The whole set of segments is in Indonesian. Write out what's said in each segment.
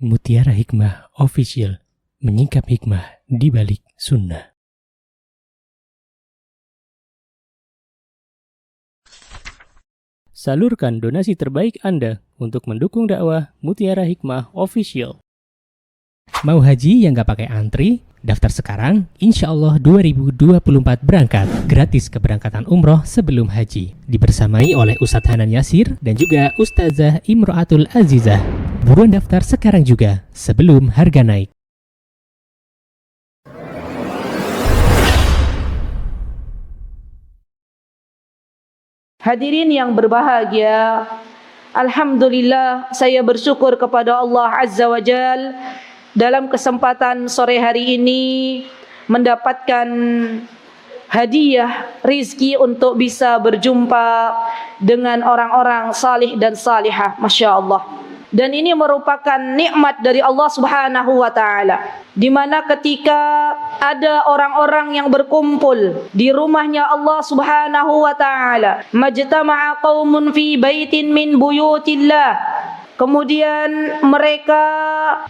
Mutiara Hikmah Official, menyingkap hikmah di balik sunnah. Salurkan donasi terbaik Anda untuk mendukung dakwah Mutiara Hikmah Official. Mau haji yang gak pakai antri? Daftar sekarang, insya Allah 2024 berangkat. Gratis keberangkatan umroh sebelum haji. Dibersamai oleh Ustadz Hanan Yasir dan juga Ustazah Imro'atul Azizah. Buruan daftar sekarang juga, sebelum harga naik. Hadirin yang berbahagia, alhamdulillah saya bersyukur kepada Allah Azza wa Jal dalam kesempatan sore hari ini mendapatkan hadiah rizki untuk bisa berjumpa dengan orang-orang salih dan salihah, Masya Allah. Dan ini merupakan nikmat dari Allah Subhanahu wa Ta'ala, di mana ketika ada orang-orang yang berkumpul di rumahnya Allah Subhanahu wa Ta'ala, majtama'a qaumun fi baitin min buyutillah, kemudian mereka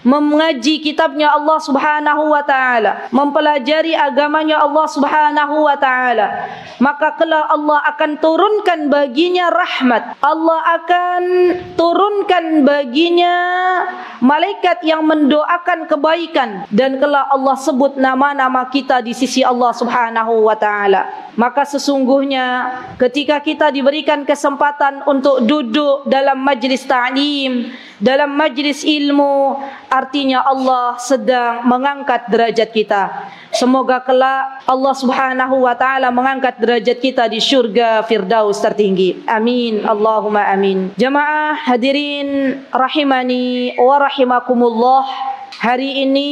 mengaji kitabnya Allah Subhanahu wa Ta'ala, mempelajari agamanya Allah Subhanahu wa Ta'ala, maka kelak Allah akan turunkan baginya rahmat. Allah akan turunkan baginya malaikat yang mendoakan kebaikan, dan kelak Allah sebut nama-nama kita di sisi Allah Subhanahu wa Ta'ala. Maka sesungguhnya ketika kita diberikan kesempatan untuk duduk dalam majlis ta'lim, dalam majlis ilmu, artinya Allah sedang mengangkat derajat kita. Semoga kelak Allah Subhanahu wa Ta'ala mengangkat derajat kita di syurga Firdaus tertinggi. Amin, Allahumma amin. Jamaah hadirin rahimani wa rahimakumullah, hari ini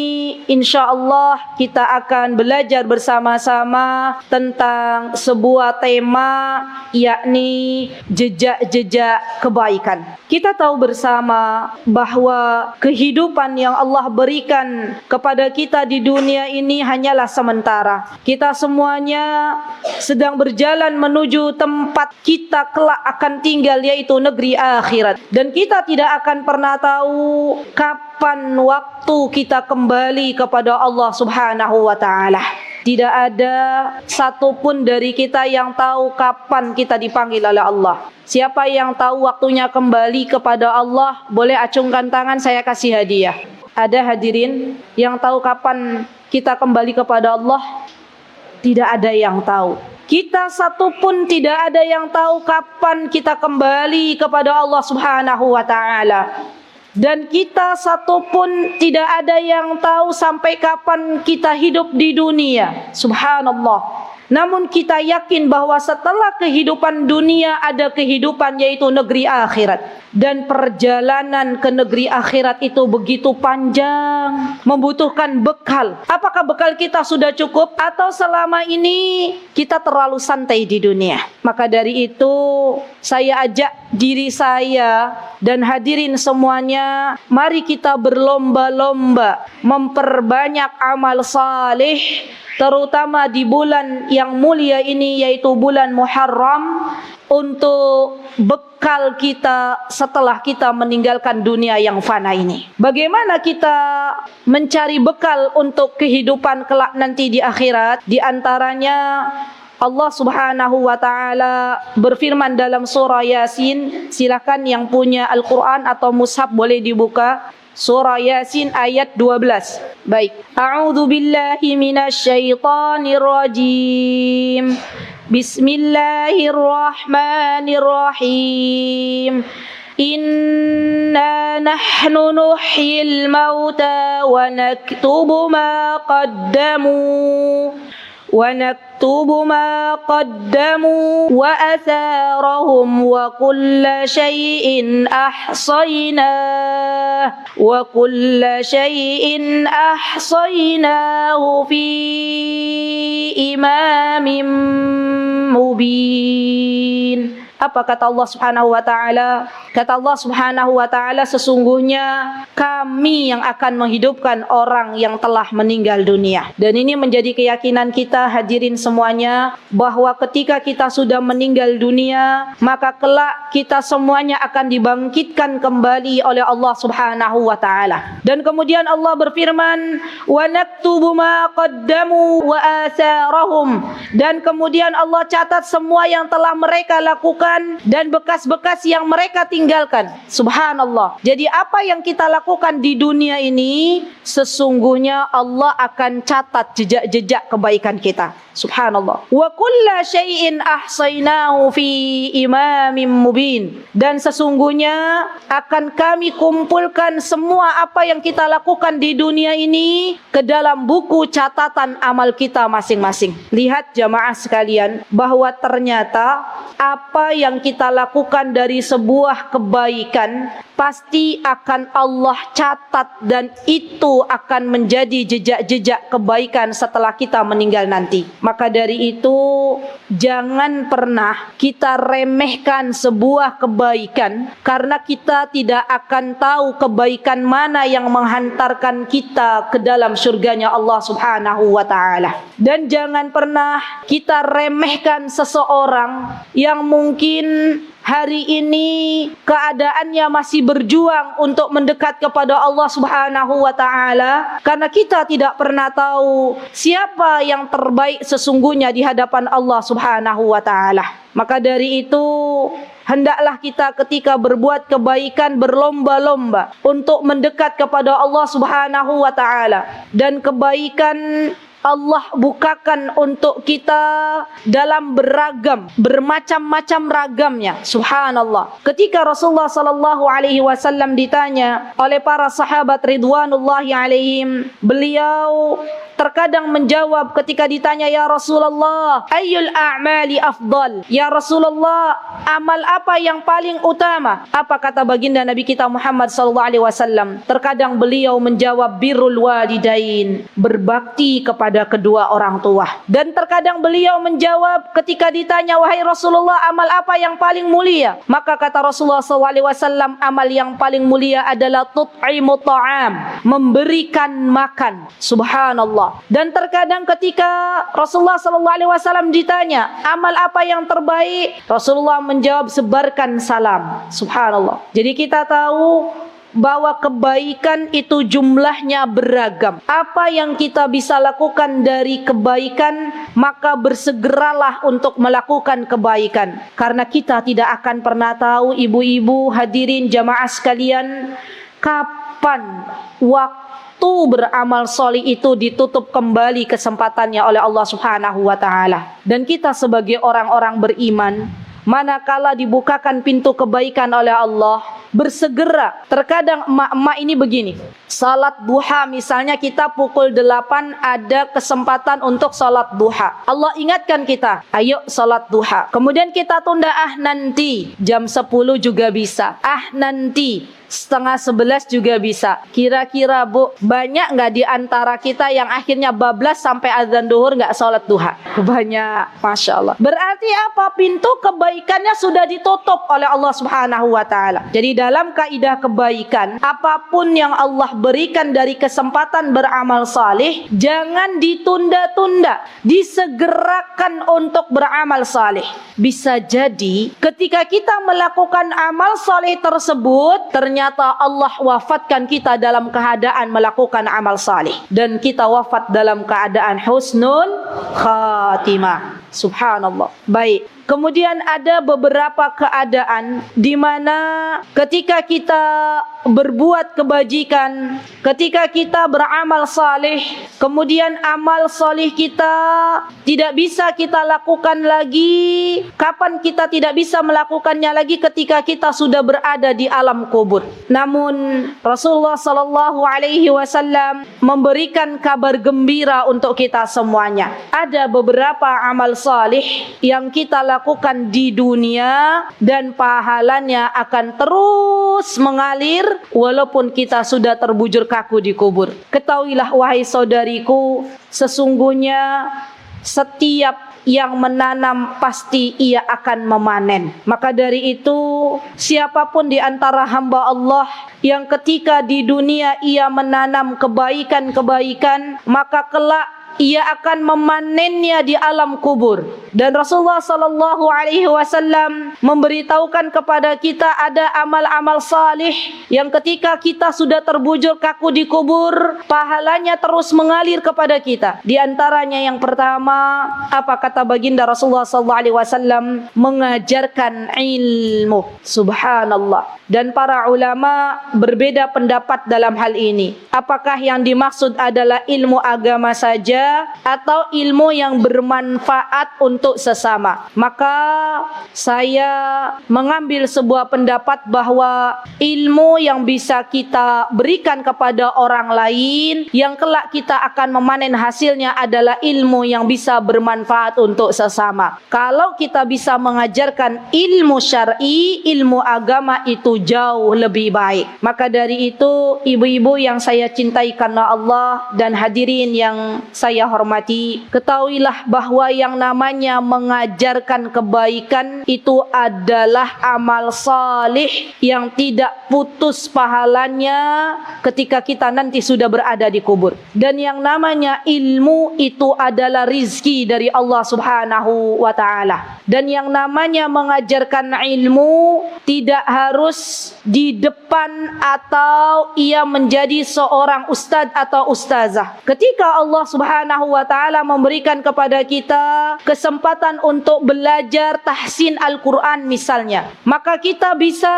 insya Allah kita akan belajar bersama-sama tentang sebuah tema, yakni jejak-jejak kebaikan. Kita tahu bersama bahwa kehidupan yang Allah berikan kepada kita di dunia ini hanyalah sementara. Kita semuanya sedang berjalan menuju tempat kita kelak akan tinggal, yaitu negeri akhirat. Dan kita tidak akan pernah tahu kapan waktu kita kembali kepada Allah Subhanahu wa Ta'ala. Tidak ada satupun dari kita yang tahu kapan kita dipanggil oleh Allah. Siapa yang tahu waktunya kembali kepada Allah, boleh acungkan tangan, saya kasih hadiah. Ada hadirin yang tahu kapan kita kembali kepada Allah? Tidak ada yang tahu. Kita satupun tidak ada yang tahu kapan kita kembali kepada Allah Subhanahu wa Ta'ala. Dan kita satupun tidak ada yang tahu sampai kapan kita hidup di dunia. Subhanallah. Namun kita yakin bahwa setelah kehidupan dunia ada kehidupan, yaitu negeri akhirat. Dan perjalanan ke negeri akhirat itu begitu panjang, membutuhkan bekal. Apakah bekal kita sudah cukup atau selama ini kita terlalu santai di dunia? Maka dari itu saya ajak diri saya dan hadirin semuanya, mari kita berlomba-lomba memperbanyak amal saleh, terutama di bulan yang mulia ini, yaitu bulan Muharram, untuk bekal kita setelah kita meninggalkan dunia yang fana ini. Bagaimana kita mencari bekal untuk kehidupan kelak nanti di akhirat? Di antaranya Allah Subhanahu wa Ta'ala berfirman dalam surah Yasin. Silakan yang punya Al-Quran atau mushaf boleh dibuka. Surah Yasin ayat 12. Baik. A'udzu billahi minasyaitonir rajim. Bismillahirrahmanirrahim. Inna nahnu nuhyil mauta wa naktubu ma qaddamu wa atharahum wa kulla shay'in ahsaynahu fi imamin mubin. Apa kata Allah Subhanahu wa taala? Kata Allah Subhanahu wa taala, sesungguhnya kami yang akan menghidupkan orang yang telah meninggal dunia. Dan ini menjadi keyakinan kita hadirin semuanya, bahwa ketika kita sudah meninggal dunia, maka kelak kita semuanya akan dibangkitkan kembali oleh Allah Subhanahu wa taala. Dan kemudian Allah berfirman, "Wa naktubu ma qaddamu wa atharahum." Dan kemudian Allah catat semua yang telah mereka lakukan dan bekas-bekas yang mereka tinggalkan. Subhanallah. Jadi apa yang kita lakukan di dunia ini, sesungguhnya Allah akan catat jejak-jejak kebaikan kita. Subhanallah. Wa kulla syai'in ahsainahu fi imamin mubin. Dan sesungguhnya akan kami kumpulkan semua apa yang kita lakukan di dunia ini ke dalam buku catatan amal kita masing-masing. Lihat jamaah sekalian, bahwa ternyata apa yang kita lakukan dari sebuah kebaikan pasti akan Allah catat, dan itu akan menjadi jejak-jejak kebaikan setelah kita meninggal nanti. Maka dari itu, jangan pernah kita remehkan sebuah kebaikan, karena kita tidak akan tahu kebaikan mana yang menghantarkan kita ke dalam surganya Allah Subhanahu wa taala. Dan jangan pernah kita remehkan seseorang yang mungkin hari ini keadaannya masih berjuang untuk mendekat kepada Allah Subhanahu wa taala, karena kita tidak pernah tahu siapa yang terbaik sesungguhnya di hadapan Allah Subhanahu wa taala. Maka dari itu, hendaklah kita ketika berbuat kebaikan berlomba-lomba untuk mendekat kepada Allah Subhanahu wa taala. Dan kebaikan Allah bukakan untuk kita dalam bermacam-macam ragamnya. Subhanallah. Ketika Rasulullah sallallahu alaihi wasallam ditanya oleh para sahabat ridwanullahi alaihim, beliau terkadang menjawab ketika ditanya, "Ya Rasulullah, ayyul a'mali afdal?" Ya Rasulullah, amal apa yang paling utama? Apa kata baginda Nabi kita Muhammad sallallahu alaihi wasallam? Terkadang beliau menjawab, birrul walidain, berbakti kepada kedua orang tua. Dan terkadang beliau menjawab ketika ditanya, "Wahai Rasulullah, amal apa yang paling mulia?" Maka kata Rasulullah sallallahu alaihi wasallam, amal yang paling mulia adalah tut'imut ta'am, memberikan makan. Subhanallah. Dan terkadang ketika Rasulullah sallallahu alaihi wasallam ditanya, amal apa yang terbaik? Rasulullah menjawab, sebarkan salam. Subhanallah. Jadi kita tahu bahwa kebaikan itu jumlahnya beragam. Apa yang kita bisa lakukan dari kebaikan, maka bersegeralah untuk melakukan kebaikan. Karena kita tidak akan pernah tahu, ibu-ibu hadirin jamaah sekalian, kapan waktu beramal solih itu ditutup kembali kesempatannya oleh Allah Subhanahu wa taala. Dan kita sebagai orang-orang beriman, manakala dibukakan pintu kebaikan oleh Allah, bersegera. Terkadang emak-emak ini begini, salat duha misalnya, kita pukul 8 ada kesempatan untuk salat duha. Allah ingatkan kita, ayo salat duha. Kemudian kita tunda, nanti jam 10 juga bisa, nanti setengah 11 juga bisa. Kira-kira Bu, banyak nggak di antara kita yang akhirnya bablas sampai azan duhur nggak sholat duha? Banyak, Masya Allah. Berarti apa? Pintu kebaikannya sudah ditutup oleh Allah Subhanahu wa ta'ala. Jadi dalam kaidah kebaikan, apapun yang Allah berikan dari kesempatan beramal saleh, jangan ditunda-tunda, disegerakan untuk beramal saleh. Bisa jadi ketika kita melakukan amal saleh tersebut, ternyata Allah wafatkan kita dalam keadaan melakukan amal saleh, dan kita wafat dalam keadaan husnul khatimah. Subhanallah. Baik. Kemudian ada beberapa keadaan di mana ketika kita berbuat kebajikan, ketika kita beramal saleh, kemudian amal saleh kita tidak bisa kita lakukan lagi. Kapan kita tidak bisa melakukannya lagi? Ketika kita sudah berada di alam kubur. Namun Rasulullah sallallahu alaihi wasallam memberikan kabar gembira untuk kita semuanya. Ada beberapa amal saleh yang kita lakukan di dunia dan pahalanya akan terus mengalir walaupun kita sudah terbujur kaku di kubur. Ketahuilah wahai saudariku, sesungguhnya setiap yang menanam pasti ia akan memanen. Maka dari itu, siapapun di antara hamba Allah yang ketika di dunia ia menanam kebaikan-kebaikan, maka kelak ia akan memanennya di alam kubur. Dan Rasulullah sallallahu alaihi wasallam memberitahukan kepada kita ada amal-amal salih yang ketika kita sudah terbujur kaku di kubur, pahalanya terus mengalir kepada kita. Di antaranya yang pertama, apa kata baginda Rasulullah sallallahu alaihi wasallam? Mengajarkan ilmu. Subhanallah. Dan para ulama berbeda pendapat dalam hal ini. Apakah yang dimaksud adalah ilmu agama saja atau ilmu yang bermanfaat untuk sesama? Maka saya mengambil sebuah pendapat bahwa ilmu yang bisa kita berikan kepada orang lain yang kelak kita akan memanen hasilnya adalah ilmu yang bisa bermanfaat untuk sesama. Kalau kita bisa mengajarkan ilmu syar'i, ilmu agama itu jauh lebih baik. Maka dari itu, ibu-ibu yang saya cintai karena Allah dan hadirin yang saya hormati, ketahuilah bahwa yang namanya mengajarkan kebaikan itu adalah amal salih yang tidak putus pahalanya ketika kita nanti sudah berada di kubur. Dan yang namanya ilmu itu adalah rizki dari Allah Subhanahu wa ta'ala. Dan yang namanya mengajarkan ilmu tidak harus di depan atau ia menjadi seorang ustadz atau ustazah. Ketika Allah Subhanahu wa ta'ala memberikan kepada kita kesempatan untuk belajar tahsin Al-Quran misalnya, maka kita bisa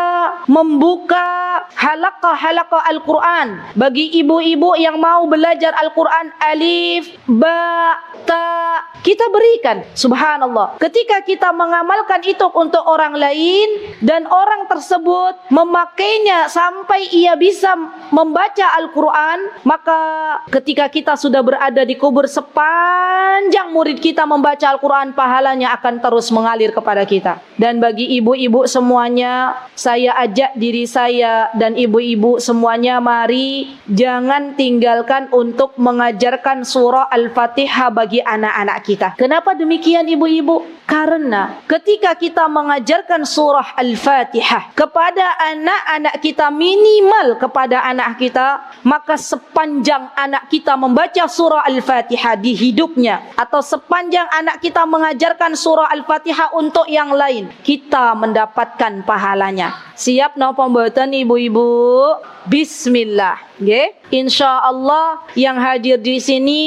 membuka halaqah-halaqah Al-Quran bagi ibu-ibu yang mau belajar Al-Quran alif, ba, ta, kita berikan. Subhanallah. Ketika kita mengamalkan itu untuk orang lain dan orang tersebut memakainya sampai ia bisa membaca Al-Quran, maka ketika kita sudah berada di kubur, sepanjang murid kita membaca Al-Quran, pahalanya akan terus mengalir kepada kita. Dan bagi ibu-ibu semuanya, saya ajak diri saya dan ibu-ibu semuanya, mari jangan tinggalkan untuk mengajarkan surah Al-Fatihah bagi anak-anak kita. Kenapa demikian ibu-ibu? Karena ketika kita mengajarkan surah Al-Fatihah kepada anak-anak kita, minimal kepada anak kita, maka sepanjang anak kita membaca surah Al-Fatihah di hidupnya, atau sepanjang anak kita mengajarkan surah Al-Fatihah untuk yang lain, kita mendapatkan pahalanya. Siap no pembuatan ibu-ibu? Bismillah. Okay? Insya Allah yang hadir di sini,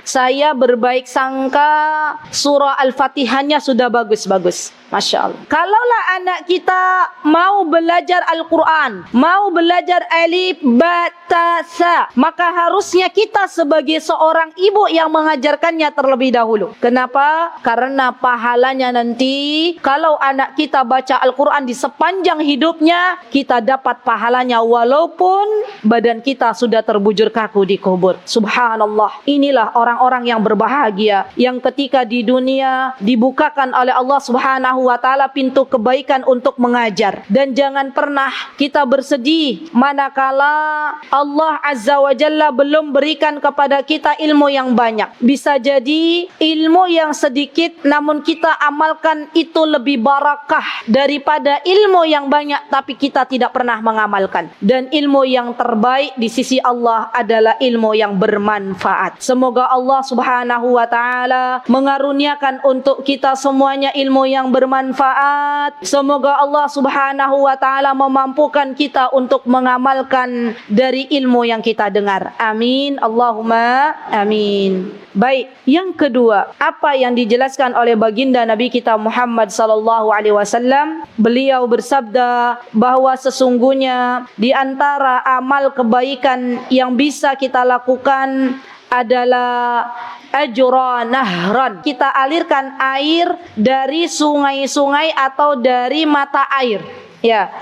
saya berbaik sangka surah Al-Fatihahnya sudah bagus-bagus. Masya Allah. Kalaulah anak kita mau belajar Al-Quran, mau belajar alif, ba, ta, sa, maka harusnya kita sebagai seorang ibu yang mengajarkannya terlebih dahulu. Kenapa? Karena pahalanya nanti kalau anak kita baca Al-Quran di sepanjang hidupnya, kita dapat pahalanya walaupun badan kita sudah terbujur kaku di kubur. Subhanallah. Inilah orang-orang yang berbahagia, yang ketika di dunia dibukakan oleh Allah Subhanahu wa ta'ala pintu kebaikan untuk mengajar. Dan jangan pernah kita bersedih manakala Allah Azza wa Jalla belum berikan kepada kita ilmu yang banyak. Bisa jadi ilmu yang sedikit namun kita amalkan itu lebih barakah daripada ilmu yang banyak tapi kita tidak pernah mengamalkan. Dan ilmu yang terbaik di sisi Allah adalah ilmu yang bermanfaat. Semoga Allah Subhanahu wa ta'ala mengaruniakan untuk kita semuanya ilmu yang bermanfaat. Semoga Allah Subhanahu wa ta'ala memampukan kita untuk mengamalkan dari ilmu yang kita dengar. Amin. Allahumma amin. Baik, yang kedua, apa yang dijelaskan oleh baginda Nabi kita Muhammad sallallahu alaihi wasallam? Beliau bersabda bahwa sesungguhnya di antara amal kebaikan yang bisa kita lakukan adalah ajra nahran. Kita alirkan air dari sungai-sungai atau dari mata air. Ya.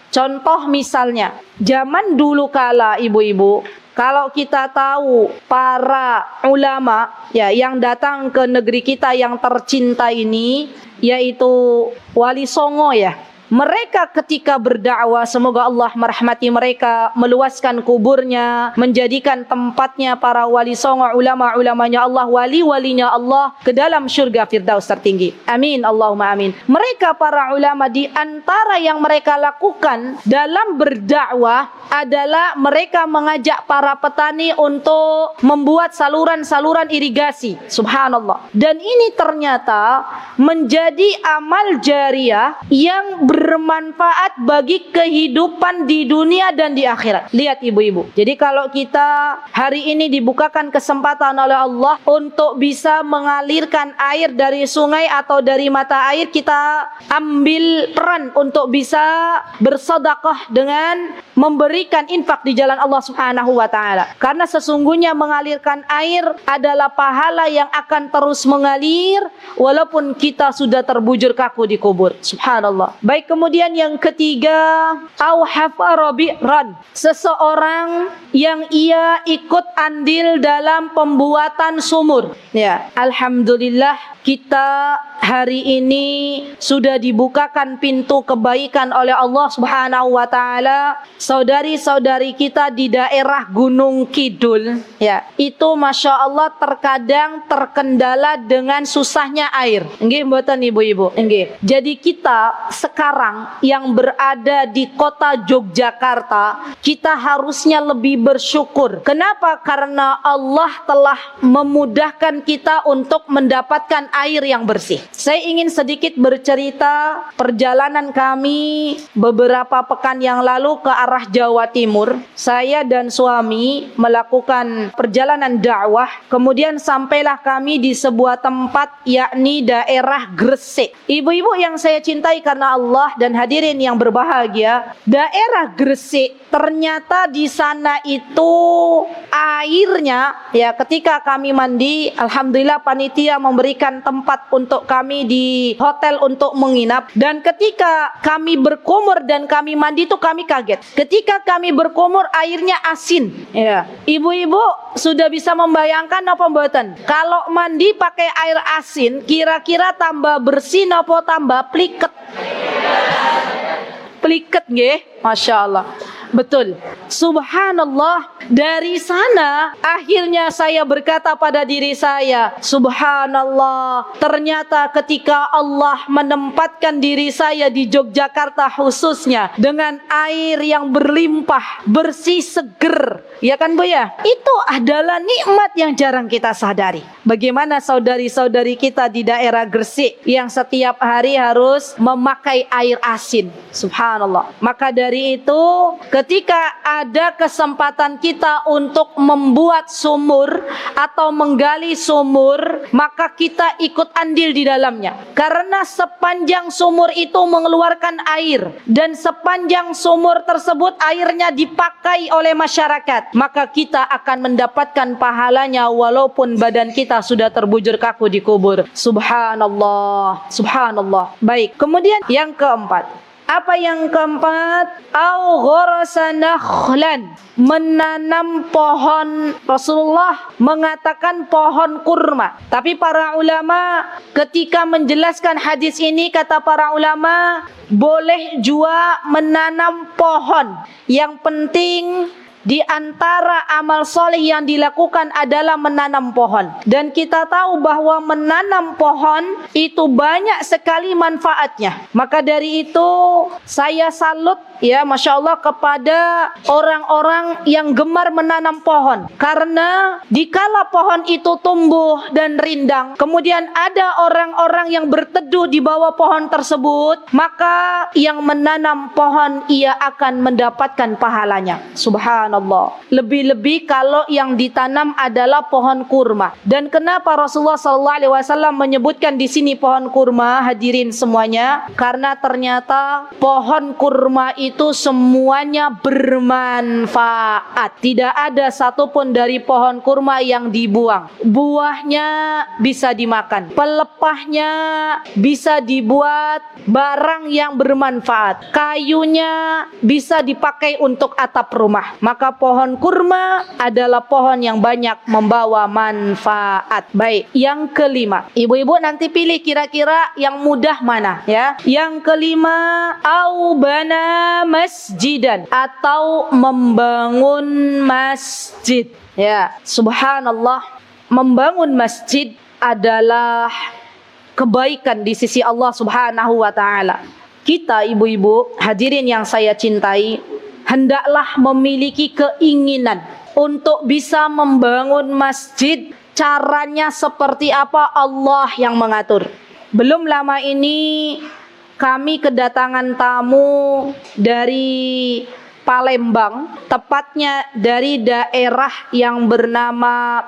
Contoh misalnya, zaman dulu kala ibu-ibu, kalau kita tahu para ulama ya yang datang ke negeri kita yang tercinta ini, yaitu Wali Songo ya. Mereka ketika berdakwah, semoga Allah merahmati mereka, meluaskan kuburnya, menjadikan tempatnya para wali songo, ulama-ulamanya Allah, wali-walinya Allah ke dalam syurga Firdaus tertinggi. Amin, Allahumma amin. Mereka para ulama, di antara yang mereka lakukan dalam berdakwah adalah mereka mengajak para petani untuk membuat saluran-saluran irigasi. Subhanallah. Dan ini ternyata menjadi amal jariah yang bermanfaat bagi kehidupan di dunia dan di akhirat. Lihat ibu-ibu. Jadi kalau kita hari ini dibukakan kesempatan oleh Allah untuk bisa mengalirkan air dari sungai atau dari mata air, kita ambil peran untuk bisa bersedekah dengan memberikan infak di jalan Allah Subhanahu wa taala. Karena sesungguhnya mengalirkan air adalah pahala yang akan terus mengalir walaupun kita sudah terbujur kaku di kubur. Subhanallah. Baik, kemudian yang ketiga, au hafara bi'ran, seseorang yang ia ikut andil dalam pembuatan sumur. Ya, alhamdulillah kita hari ini sudah dibukakan pintu kebaikan oleh Allah Subhanahu wa taala. Saudari-saudari kita di daerah Gunung Kidul, ya, itu Masya Allah terkadang terkendala dengan susahnya air. Nggih mboten ibu-ibu? Nggih. Jadi kita sekarang yang berada di kota Yogyakarta, kita harusnya lebih bersyukur. Kenapa? Karena Allah telah memudahkan kita untuk mendapatkan air yang bersih. Saya ingin sedikit bercerita perjalanan kami beberapa pekan yang lalu ke arah Jawa Timur. Saya dan suami melakukan perjalanan dakwah, kemudian sampailah kami di sebuah tempat yakni daerah Gresik. Ibu-ibu yang saya cintai karena Allah dan hadirin yang berbahagia, daerah Gresik ternyata di sana itu airnya, ya, ketika kami mandi, alhamdulillah panitia memberikan tempat untuk kami di hotel untuk menginap, dan ketika kami berkumur dan kami mandi itu kami kaget. Ketika kami berkumur airnya asin. Ya. Ibu-ibu sudah bisa membayangkan apa mboten? Kalau mandi pakai air asin, kira-kira tambah bersih napa tambah pliket? Pliket nggih, Masya Allah. Betul. Subhanallah. Dari sana akhirnya saya berkata pada diri saya, subhanallah, ternyata ketika Allah menempatkan diri saya di Yogyakarta khususnya dengan air yang berlimpah, bersih, seger, ya kan Bu ya? Itu adalah nikmat yang jarang kita sadari. Bagaimana saudari-saudari kita di daerah Gresik yang setiap hari harus memakai air asin. Subhanallah. Maka dari itu, ketika ada kesempatan kita untuk membuat sumur atau menggali sumur, maka kita ikut andil di dalamnya. Karena sepanjang sumur itu mengeluarkan air dan sepanjang sumur tersebut airnya dipakai oleh masyarakat, maka kita akan mendapatkan pahalanya walaupun badan kita sudah terbujur kaku di kubur. Subhanallah, subhanallah. Baik, kemudian yang keempat. Apa yang keempat? Au gharasa nakhlan, menanam pohon. Rasulullah mengatakan pohon kurma. Tapi para ulama ketika menjelaskan hadis ini, kata para ulama, boleh juga menanam pohon. Yang penting di antara amal soleh yang dilakukan adalah menanam pohon. Dan kita tahu bahwa menanam pohon itu banyak sekali manfaatnya. Maka dari itu saya salut, ya, Masya Allah, kepada orang-orang yang gemar menanam pohon. Karena dikala pohon itu tumbuh dan rindang, kemudian ada orang-orang yang berteduh di bawah pohon tersebut, maka yang menanam pohon ia akan mendapatkan pahalanya. Subhanallah. Lebih-lebih kalau yang ditanam adalah pohon kurma. Dan kenapa Rasulullah SAW menyebutkan di sini pohon kurma, hadirin semuanya? Karena ternyata pohon kurma itu semuanya bermanfaat. Tidak ada satupun dari pohon kurma yang dibuang. Buahnya bisa dimakan, pelepahnya bisa dibuat barang yang bermanfaat, kayunya bisa dipakai untuk atap rumah. Maka maka pohon kurma adalah pohon yang banyak membawa manfaat. Baik, yang kelima, ibu-ibu nanti pilih kira-kira yang mudah mana ya. Yang kelima, au bana masjidan, atau membangun masjid. Ya, subhanallah, membangun masjid adalah kebaikan di sisi Allah Subhanahu wa taala. Kita ibu-ibu hadirin yang saya cintai, hendaklah memiliki keinginan untuk bisa membangun masjid. Caranya seperti apa, Allah yang mengatur. Belum lama ini kami kedatangan tamu dari Palembang, tepatnya dari daerah yang bernama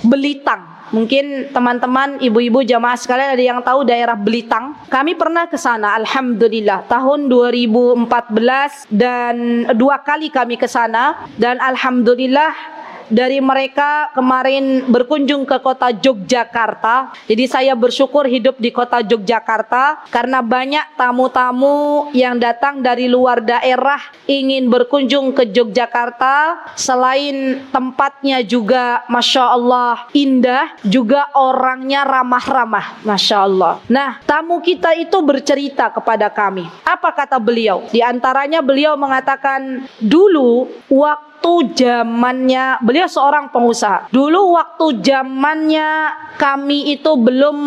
Belitang. Mungkin teman-teman, ibu-ibu jamaah sekalian ada yang tahu daerah Belitang. Kami pernah ke sana, alhamdulillah, tahun 2014 dan 2 kali kami ke sana, dan alhamdulillah dari mereka kemarin berkunjung ke kota Yogyakarta. Jadi saya bersyukur hidup di kota Yogyakarta karena banyak tamu-tamu yang datang dari luar daerah ingin berkunjung ke Yogyakarta. Selain tempatnya juga Masya Allah indah, juga orangnya ramah-ramah, Masya Allah. Nah, tamu kita itu bercerita kepada kami. Apa kata beliau? Di antaranya beliau mengatakan, dulu waktu zamannya, beliau seorang pengusaha. Dulu waktu zamannya kami itu belum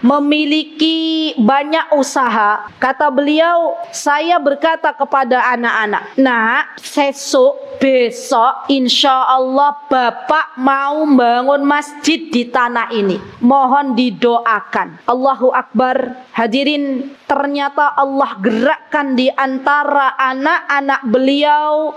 memiliki banyak usaha. Kata beliau, saya berkata kepada anak-anak, "Nak, besok insya Allah Bapak mau bangun masjid di tanah ini. Mohon didoakan." Allahu Akbar. Hadirin, ternyata Allah gerakkan di antara anak-anak beliau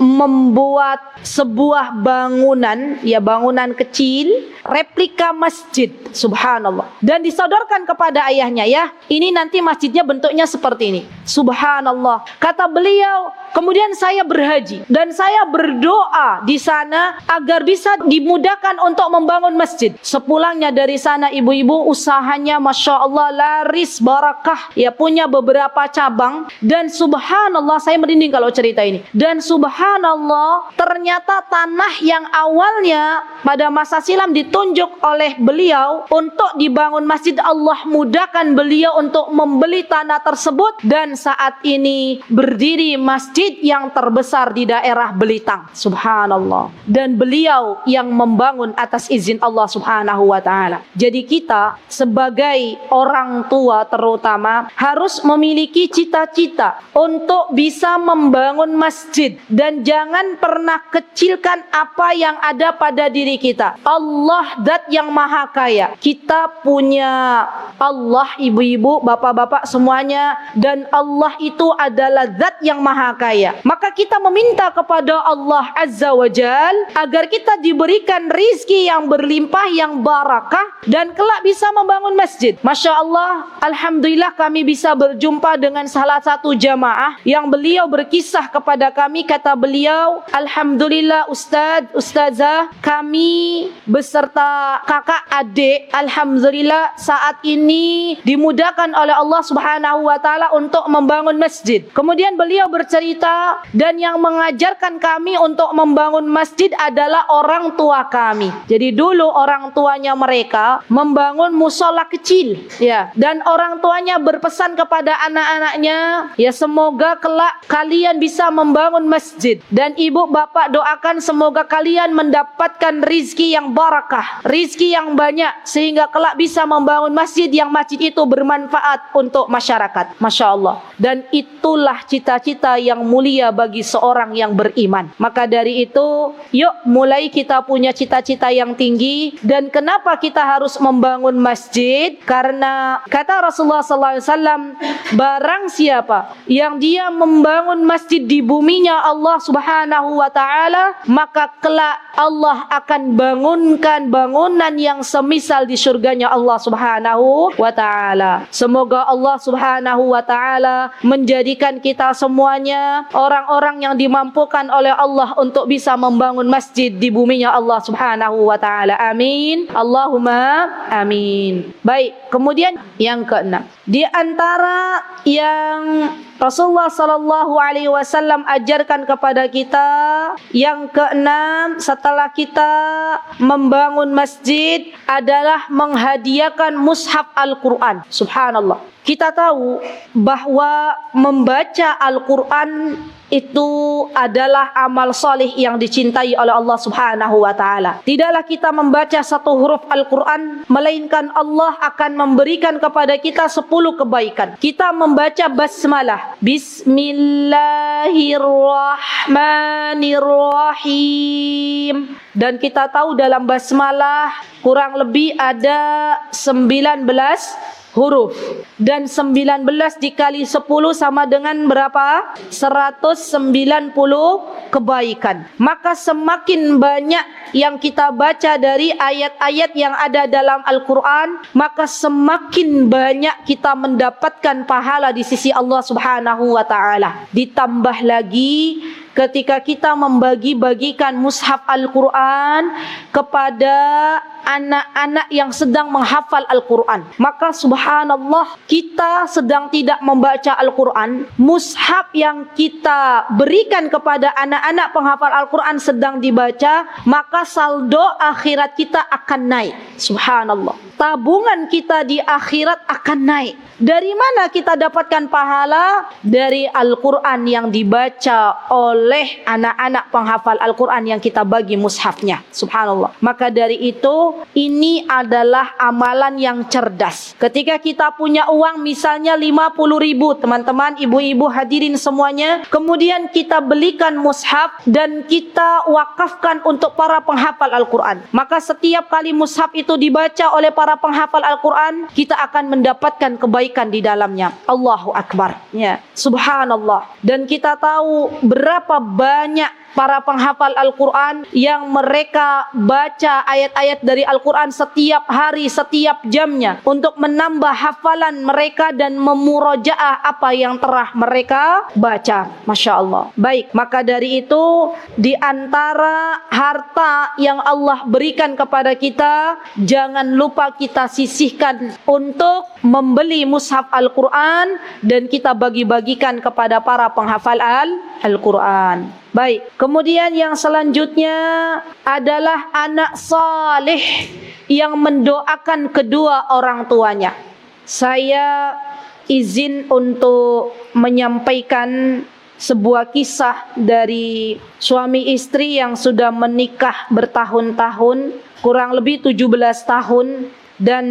membuat sebuah bangunan, ya bangunan kecil, replika masjid, subhanallah. Dan disodorkan kepada ayahnya, ya, ini nanti masjidnya bentuknya seperti ini. Subhanallah. Kata beliau, kemudian saya berhaji dan saya berdoa di sana agar bisa dimudahkan untuk membangun masjid. Sepulangnya dari sana, ibu-ibu, usahanya Masya Allah laris barakah, ya, punya beberapa cabang. Dan subhanallah, saya merinding kalau cerita ini. Dan subhanallah, ternyata tanah yang awalnya pada masa silam ditunjuk oleh beliau untuk dibangun masjid, Allah mudahkan beliau untuk membeli tanah tersebut, dan saat ini berdiri masjid yang terbesar di daerah Belitang. Subhanallah. Dan beliau yang membangun atas izin Allah Subhanahu wa taala. Jadi kita sebagai orang tua terutama harus memiliki cita-cita untuk bisa membangun masjid, dan jangan pernah kecilkan apa yang ada pada diri kita. Allah zat yang maha kaya. Kita punya Allah, ibu-ibu, bapak-bapak semuanya, dan Allah itu adalah zat yang maha kaya. Maka kita meminta kepada Allah Azza wa Jal agar kita diberikan rizki yang berlimpah, yang barakah, dan kelak bisa membangun masjid. Masya Allah, alhamdulillah kami bisa berjumpa dengan salah satu jamaah yang beliau berkisah kepada kami. Kata beliau, alhamdulillah ustazah, kami beserta kakak adik, alhamdulillah saat ini dimudahkan oleh Allah Subhanahu wa taala untuk membangun masjid. Kemudian beliau bercerita, dan yang mengajarkan kami untuk membangun masjid adalah orang tua kami. Jadi dulu orang tuanya mereka membangun musola kecil, ya, dan orang tuanya berpesan kepada anak-anaknya, ya, semoga kelak kalian bisa membangun masjid, dan ibu bapak doakan semoga kalian mendapatkan rizki yang barakah, rizki yang banyak, sehingga kelak bisa membangun masjid yang masjid itu bermanfaat untuk masyarakat. Masya Allah. Dan itulah cita-cita yang mulia bagi seorang yang beriman. Maka dari itu, yuk mulai kita punya cita-cita yang tinggi. Dan kenapa kita harus membangun masjid? Karena kata Rasulullah SAW, barang siapa yang dia membangun masjid di buminya Allah Subhanahu wa taala, maka kelak Allah akan bangunkan bangunan yang semisal di surganya Allah Subhanahu wa taala. Semoga Allah Subhanahu wa taala menjadikan kita semuanya orang-orang yang dimampukan oleh Allah untuk bisa membangun masjid di buminya Allah Subhanahu wa taala. Amin. Allahumma amin. Baik, kemudian yang keenam, di antara yang Rasulullah sallallahu alaihi wasallam ajarkan kepada kita Yang keenam, setelah kita membangun masjid adalah menghadiahkan mushaf Al-Quran. Subhanallah. Kita tahu bahwa membaca Al-Quran itu adalah amal soleh yang dicintai oleh Allah Subhanahu wa ta'ala. Tidaklah kita membaca satu huruf Al-Quran, melainkan Allah akan memberikan kepada kita 10 kebaikan. Kita membaca basmalah, Bismillahirrahmanirrahim. Dan kita tahu dalam basmalah kurang lebih ada 19 huruf, dan 19 dikali 10 sama dengan berapa? 190 kebaikan. Maka semakin banyak yang kita baca dari ayat-ayat yang ada dalam Al-Quran, maka semakin banyak kita mendapatkan pahala di sisi Allah Subhanahu wa ta'ala. Ditambah lagi ketika kita membagi-bagikan mushaf Al-Quran kepada anak-anak yang sedang menghafal Al-Quran, maka subhanallah, kita sedang tidak membaca Al-Quran, mushaf yang kita berikan kepada anak-anak penghafal Al-Quran sedang dibaca, maka saldo akhirat kita akan naik. Subhanallah, tabungan kita di akhirat akan naik. Dari mana kita dapatkan pahala? Dari Al-Quran yang dibaca oleh anak-anak penghafal Al-Quran yang kita bagi mushafnya. Subhanallah. Maka dari itu, ini adalah amalan yang cerdas. Ketika kita punya uang misalnya 50.000, teman-teman, ibu-ibu hadirin semuanya, kemudian kita belikan mushaf dan kita wakafkan untuk para penghafal Al-Quran, maka setiap kali mushaf itu dibaca oleh para penghafal Al-Quran, kita akan mendapatkan kebaikan di dalamnya. Allahu Akbar. Ya, subhanallah. Dan kita tahu berapa banyak para penghafal Al-Quran yang mereka baca ayat-ayat dari Al-Quran setiap hari, setiap jamnya, untuk menambah hafalan mereka dan memurojaah apa yang telah mereka baca. Masya Allah. Baik, maka dari itu, di antara harta yang Allah berikan kepada kita, jangan lupa kita sisihkan untuk membeli mushaf Al-Quran dan kita bagi-bagikan kepada para penghafal Al-Quran. Baik, kemudian yang selanjutnya adalah anak saleh yang mendoakan kedua orang tuanya. Saya izin untuk menyampaikan sebuah kisah dari suami istri yang sudah menikah bertahun-tahun, kurang lebih 17 tahun, dan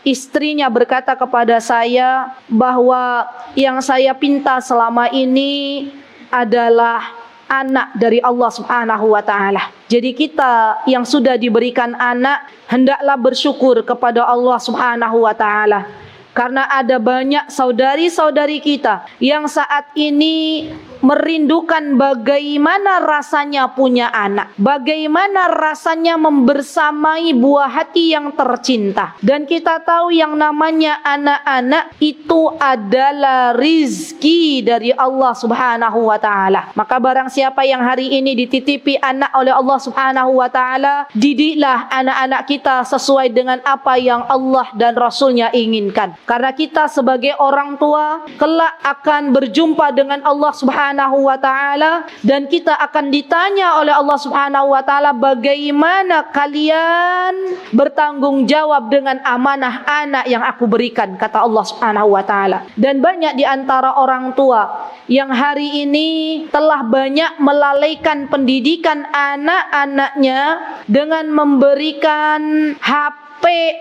istrinya berkata kepada saya bahwa yang saya pinta selama ini adalah anak dari Allah Subhanahu wa ta'ala. Jadi kita yang sudah diberikan anak, hendaklah bersyukur kepada Allah Subhanahu wa ta'ala. Karena ada banyak saudari-saudari kita yang saat ini merindukan bagaimana rasanya punya anak, bagaimana rasanya membersamai buah hati yang tercinta. Dan kita tahu yang namanya anak-anak itu adalah rizki dari Allah Subhanahu wa ta'ala. Maka barang siapa yang hari ini dititipi anak oleh Allah Subhanahu wa ta'ala, didiklah anak-anak kita sesuai dengan apa yang Allah dan Rasulnya inginkan. Karena kita sebagai orang tua kelak akan berjumpa dengan Allah Subhanahu wa ta'ala, dan kita akan ditanya oleh Allah Subhanahu wa ta'ala, bagaimana kalian bertanggung jawab dengan amanah anak yang aku berikan, kata Allah Subhanahu wa ta'ala. Dan banyak di antara orang tua yang hari ini telah banyak melalaikan pendidikan anak-anaknya dengan memberikan HP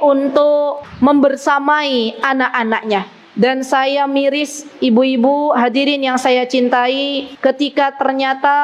untuk membersamai anak-anaknya. Dan saya miris, ibu-ibu hadirin yang saya cintai, ketika ternyata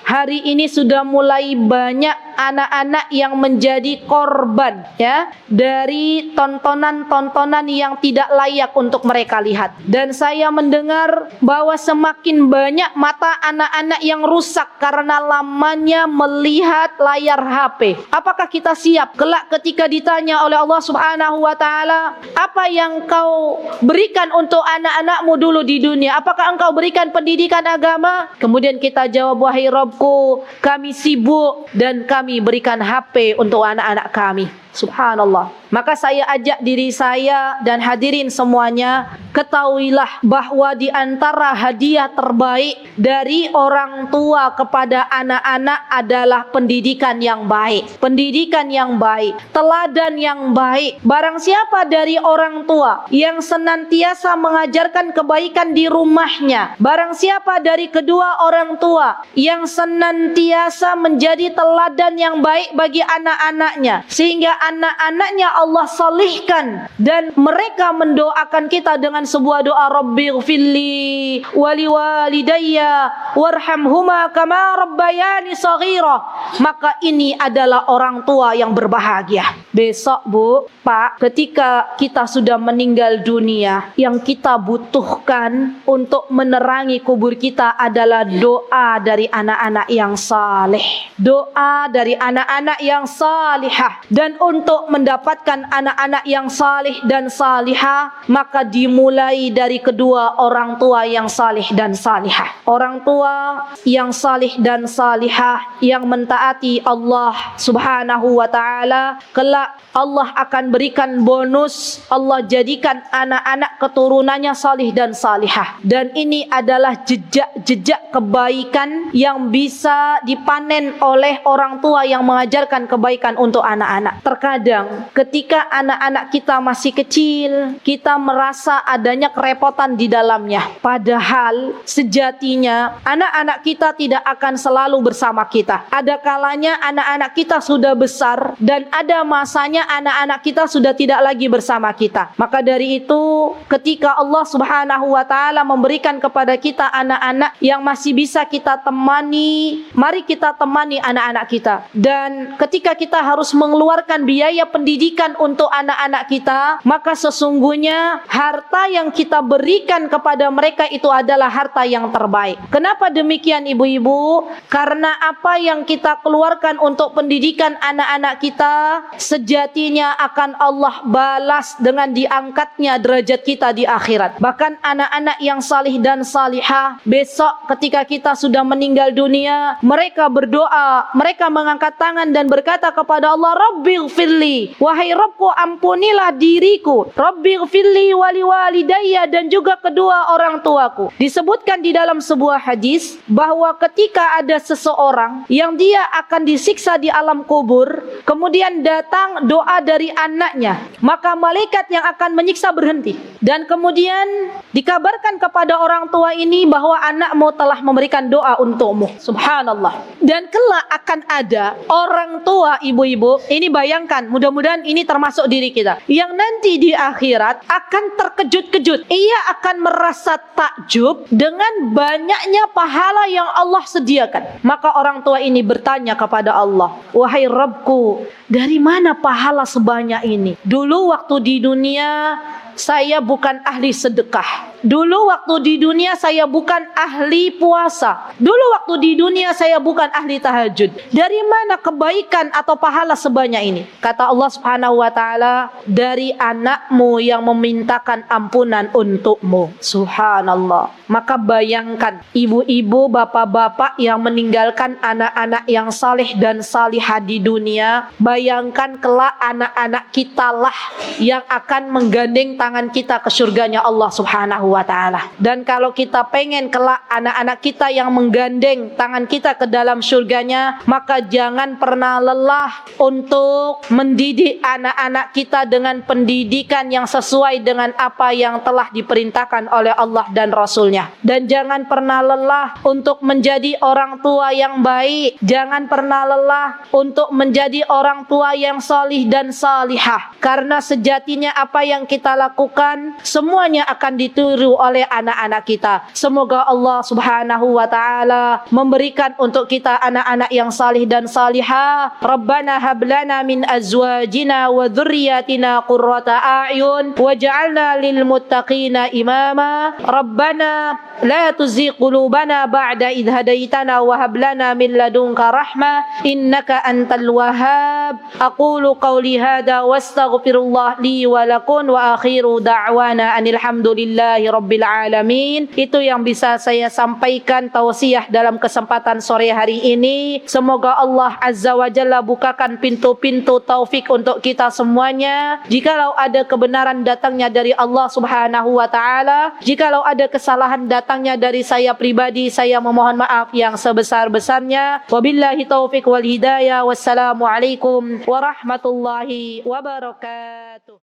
hari ini sudah mulai banyak anak-anak yang menjadi korban, ya, dari tontonan-tontonan yang tidak layak untuk mereka lihat. Dan saya mendengar bahwa semakin banyak mata anak-anak yang rusak karena lamanya melihat layar HP. Apakah kita siap kelak ketika ditanya oleh Allah Subhanahu wa ta'ala, apa yang kau berikan untuk anak-anakmu dulu di dunia? Apakah engkau berikan pendidikan agama? Kemudian kita jawab, wahai Rabbku, kami sibuk dan kami berikan HP untuk anak-anak kami. Subhanallah. Maka saya ajak diri saya dan hadirin semuanya, ketahuilah bahwa di antara hadiah terbaik dari orang tua kepada anak-anak adalah pendidikan yang baik. Pendidikan yang baik, teladan yang baik. Barang siapa dari orang tua yang senantiasa mengajarkan kebaikan di rumahnya, barang siapa dari kedua orang tua yang senantiasa menjadi teladan yang baik bagi anak-anaknya, sehingga anak-anaknya Allah salihkan dan mereka mendoakan kita dengan sebuah doa, Rabbighfirli wali walidayya warhamhuma kama rabbayani shaghira, maka ini adalah orang tua yang berbahagia. Besok Bu, Pak, ketika kita sudah meninggal dunia, yang kita butuhkan untuk menerangi kubur kita adalah doa dari anak-anak yang saleh, doa dari anak-anak yang salihah. Dan untuk mendapatkan anak-anak yang salih dan salihah, maka dimulai dari kedua orang tua yang salih dan salihah. Orang tua yang salih dan salihah yang mentaati Allah Subhanahu wa ta'ala, kelak Allah akan berikan bonus, Allah jadikan anak-anak keturunannya salih dan salihah. Dan ini adalah jejak-jejak kebaikan yang bisa dipanen oleh orang tua yang mengajarkan kebaikan untuk anak-anak. Terkadang ketika anak-anak kita masih kecil, kita merasa adanya kerepotan di dalamnya. Padahal sejatinya anak-anak kita tidak akan selalu bersama kita. Ada kalanya anak-anak kita sudah besar dan ada masanya anak-anak kita sudah tidak lagi bersama kita. Maka dari itu, ketika Allah Subhanahu wa ta'ala memberikan kepada kita anak-anak yang masih bisa kita temani, mari kita temani anak-anak kita. Dan ketika kita harus mengeluarkan biaya pendidikan untuk anak-anak kita, maka sesungguhnya harta yang kita berikan kepada mereka itu adalah harta yang terbaik. Kenapa demikian ibu-ibu? Karena apa yang kita keluarkan untuk pendidikan anak-anak kita, sejatinya akan Allah balas dengan diangkatnya derajat kita di akhirat. Bahkan anak-anak yang salih dan salihah, besok ketika kita sudah meninggal dunia, mereka berdoa, mereka mengangkat tangan dan berkata kepada Allah, Rabbighfirli, wahai Rabbku, ampunilah diriku, Rabbighfirli wali walidayya, dan juga kedua orang tuaku. Disebutkan di dalam sebuah hadis bahwa ketika ada seseorang yang dia akan disiksa di alam kubur, kemudian datang doa dari anaknya, maka malaikat yang akan menyiksa berhenti. Dan kemudian dikabarkan kepada orang tua ini bahwa anakmu telah memberikan doa untukmu. Subhanallah. Dan kelak akan ada orang tua ibu-ibu, ini bayangkan, mudah-mudahan ini termasuk diri kita, yang nanti di akhirat akan terkejut-kejut. Ia akan merasa takjub dengan banyaknya pahala yang Allah sediakan. Maka orang tua ini bertanya kepada Allah, wahai Rabbku, dari mana pahala sebanyak ini? Dulu waktu di dunia saya bukan ahli sedekah. Dulu waktu di dunia saya bukan ahli puasa. Dulu waktu di dunia saya bukan ahli tahajud. Dari mana kebaikan atau pahala sebanyak ini? Kata Allah Subhanahu wa ta'ala, dari anakmu yang memintakan ampunan untukmu. Subhanallah. Maka bayangkan ibu-ibu, bapak-bapak yang meninggalkan anak-anak yang saleh dan salihah di dunia. Bayangkan kelak anak-anak kita lah yang akan menggandeng tangan kita ke surganya Allah Subhanahu wa ta'ala. Dan kalau kita pengen kelak anak-anak kita yang menggandeng tangan kita ke dalam surganya, maka jangan pernah lelah untuk mendidik anak-anak kita dengan pendidikan yang sesuai dengan apa yang telah diperintahkan oleh Allah dan Rasulnya. Dan jangan pernah lelah untuk menjadi orang tua yang baik. Jangan pernah lelah untuk menjadi orang tua yang salih dan salihah. Karena sejatinya apa yang kita lakukan semuanya akan ditiru oleh anak-anak kita. Semoga Allah Subhanahu wa ta'ala memberikan untuk kita anak-anak yang salih dan salihah. Rabbana hablana min azwajina wa dhurriyyatina qurrata a'yun waj'alna lil muttaqina imama. Rabbana la tuzigh qulubana ba'da idh hadaitana wa hab lana min ladunka rahmah innaka antal wahhab. Aqulu qawli hadha wastaghfirullah li wa lakum wa akhiru akhiru da'wana anil hamdulillahi rabbil alamin. Itu yang bisa saya sampaikan tausiah dalam kesempatan sore hari ini. Semoga Allah Azza wa Jalla bukakan pintu-pintu taufik untuk kita semuanya. Jikalau ada kebenaran datangnya dari Allah Subhanahu wa taala, jikalau ada kesalahan datangnya dari saya pribadi, saya memohon maaf yang sebesar-besarnya. Wabillahi taufik wal hidayah. Wassalamualaikum warahmatullahi wabarakatuh.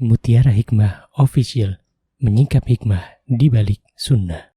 Mutiara Hikmah Official, menyingkap hikmah di balik sunnah.